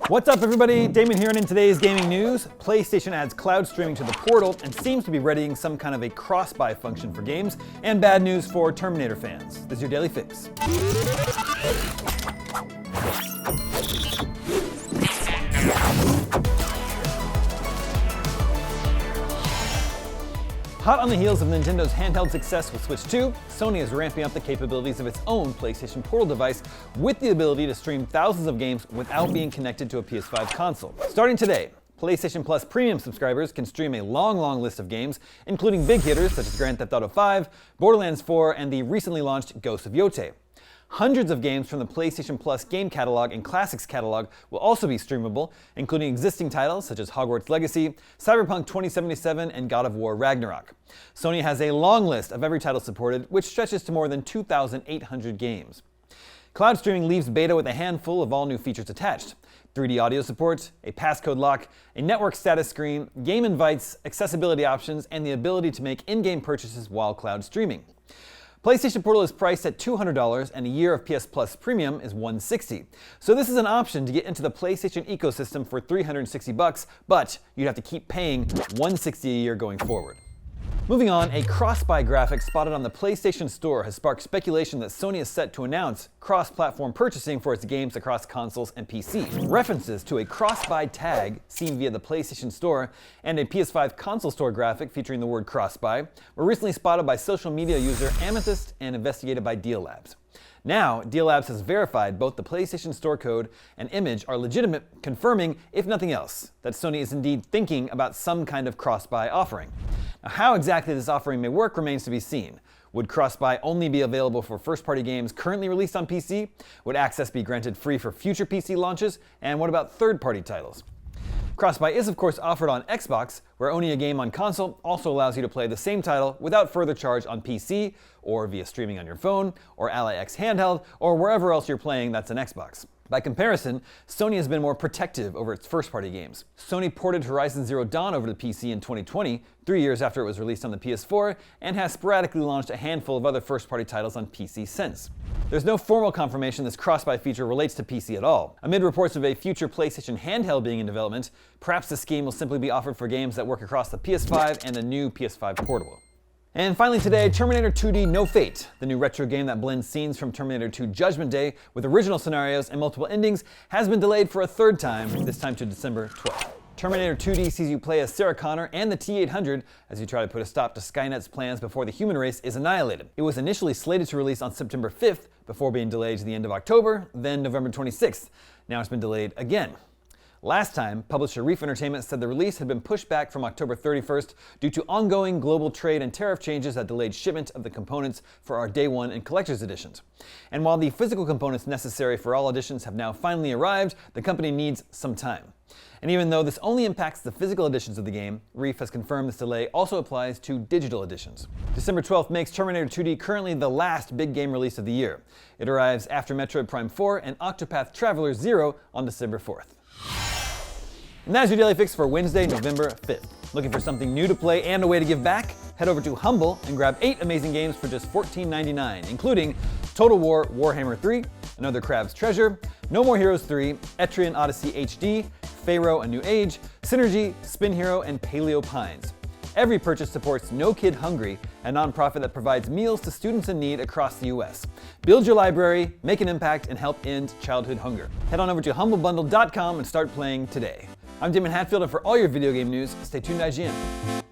What's up everybody, Damon here, and in today's gaming news, PlayStation adds cloud streaming to the Portal and seems to be readying some kind of a cross-buy function for games, and bad news for Terminator fans. This is your Daily Fix. Hot on the heels of Nintendo's handheld success with Switch 2, Sony is ramping up the capabilities of its own PlayStation Portal device with the ability to stream thousands of games without being connected to a PS5 console. Starting today, PlayStation Plus Premium subscribers can stream a long list of games, including big hitters such as Grand Theft Auto 5, Borderlands 4, and the recently launched Ghosts of Yotei. Hundreds of games from the PlayStation Plus game catalog and classics catalog will also be streamable, including existing titles such as Hogwarts Legacy, Cyberpunk 2077, and God of War Ragnarok. Sony has a long list of every title supported, which stretches to more than 2,800 games. Cloud streaming leaves beta with a handful of all new features attached: 3D audio support, a passcode lock, a network status screen, game invites, accessibility options, and the ability to make in-game purchases while cloud streaming. PlayStation Portal is priced at $200 and a year of PS Plus Premium is $160. So this is an option to get into the PlayStation ecosystem for $360, but you'd have to keep paying $160 a year going forward. Moving on, a cross-buy graphic spotted on the PlayStation Store has sparked speculation that Sony is set to announce cross-platform purchasing for its games across consoles and PC. References to a cross-buy tag seen via the PlayStation Store and a PS5 console store graphic featuring the word cross-buy were recently spotted by social media user Amethyst and investigated by Deal Labs. Now, Deal Labs has verified both the PlayStation Store code and image are legitimate, confirming, if nothing else, that Sony is indeed thinking about some kind of cross-buy offering. Now, how exactly this offering may work remains to be seen. Would cross-buy only be available for first-party games currently released on PC? Would access be granted free for future PC launches? And what about third-party titles? Cross-buy is of course offered on Xbox, where owning a game on console also allows you to play the same title without further charge on PC, or via streaming on your phone, or Ally X handheld, or wherever else you're playing that's an Xbox. By comparison, Sony has been more protective over its first-party games. Sony ported Horizon Zero Dawn over to PC in 2020, 3 years after it was released on the PS4, and has sporadically launched a handful of other first-party titles on PC since. There's no formal confirmation this cross-buy feature relates to PC at all. Amid reports of a future PlayStation handheld being in development, perhaps the scheme will simply be offered for games that work across the PS5 and the new PS5 Portable. And finally today, Terminator 2D No Fate, the new retro game that blends scenes from Terminator 2 Judgment Day with original scenarios and multiple endings, has been delayed for a third time, this time to December 12th. Terminator 2D sees you play as Sarah Connor and the T-800 as you try to put a stop to Skynet's plans before the human race is annihilated. It was initially slated to release on September 5th, before being delayed to the end of October, then November 26th. Now it's been delayed again. Last time, publisher Reef Entertainment said the release had been pushed back from October 31st due to ongoing global trade and tariff changes that delayed shipment of the components for our Day 1 and Collector's Editions. And while the physical components necessary for all editions have now finally arrived, the company needs some time. And even though this only impacts the physical editions of the game, Reef has confirmed this delay also applies to digital editions. December 12th makes Terminator 2D currently the last big game release of the year. It arrives after Metroid Prime 4 and Octopath Traveler 0 on December 4th. And that is your Daily Fix for Wednesday, November 5th. Looking for something new to play and a way to give back? Head over to Humble and grab 8 amazing games for just $14.99, including Total War Warhammer 3, Another Crab's Treasure, No More Heroes 3, Etrian Odyssey HD, Pharaoh: A New Age, Synergy, Spin Hero, and Paleo Pines. Every purchase supports No Kid Hungry, a nonprofit that provides meals to students in need across the U.S. Build your library, make an impact, and help end childhood hunger. Head on over to humblebundle.com and start playing today. I'm Damon Hatfield, and for all your video game news, stay tuned to IGN.